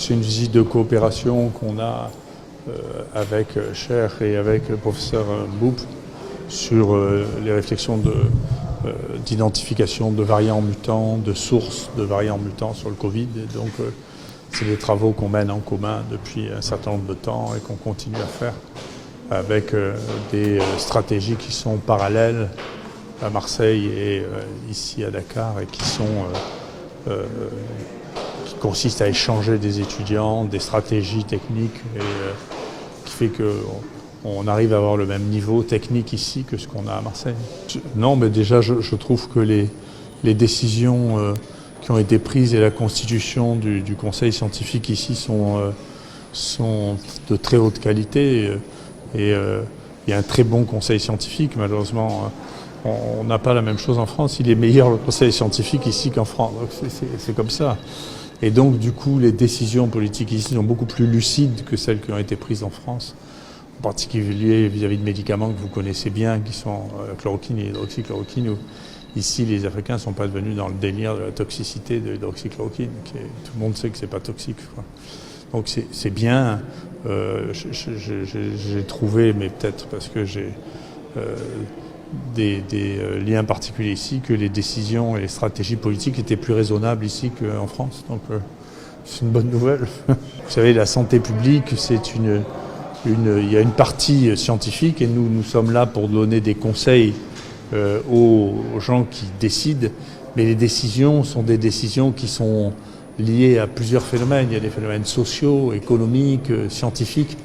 C'est une visite de coopération qu'on a avec Cher et avec le professeur Mboup sur les réflexions d'identification de variants mutants, de sources de variants mutants sur le Covid. Et donc, c'est des travaux qu'on mène en commun depuis un certain nombre de temps et qu'on continue à faire avec des stratégies qui sont parallèles à Marseille et ici à Dakar et qui consistent à échanger des étudiants, des stratégies techniques et qui fait qu'on arrive à avoir le même niveau technique ici que ce qu'on a à Marseille. Non, mais déjà je trouve que les décisions qui ont été prises et la constitution du conseil scientifique ici sont de très haute qualité et il y a un très bon conseil scientifique. Malheureusement, on n'a pas la même chose en France. Il est meilleur le conseil scientifique ici qu'en France. Donc c'est comme ça. Et donc du coup, les décisions politiques ici sont beaucoup plus lucides que celles qui ont été prises en France. En particulier vis-à-vis de médicaments que vous connaissez bien, qui sont la chloroquine et l'hydroxychloroquine, où ici les Africains ne sont pas devenus dans le délire de la toxicité de l'hydroxychloroquine. Tout le monde sait que c'est pas toxique, quoi. Donc c'est bien. J'ai trouvé, mais peut-être parce que j'ai des liens particuliers ici, que les décisions et les stratégies politiques étaient plus raisonnables ici qu'en France. Donc c'est une bonne nouvelle. Vous savez, la santé publique, il y a une partie scientifique et nous sommes là pour donner des conseils aux gens qui décident, mais les décisions sont des décisions qui sont liées à plusieurs phénomènes. Il y a des phénomènes sociaux, économiques, scientifiques,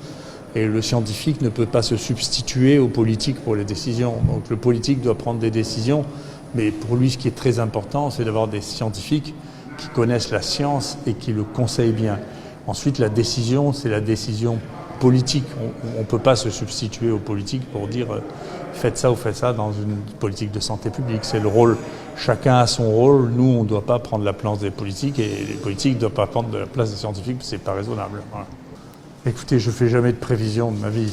et le scientifique ne peut pas se substituer au politique pour les décisions. Donc le politique doit prendre des décisions, mais pour lui ce qui est très important, c'est d'avoir des scientifiques qui connaissent la science et qui le conseillent bien. Ensuite, la décision, c'est la décision politique. On ne peut pas se substituer aux politiques pour dire faites ça ou faites ça dans une politique de santé publique. C'est le rôle, chacun a son rôle. Nous, on ne doit pas prendre la place des politiques et les politiques ne doivent pas prendre la place des scientifiques, c'est pas raisonnable. Voilà. Écoutez, je ne fais jamais de prévision de ma vie.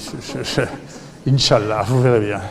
Inch'Allah, vous verrez bien.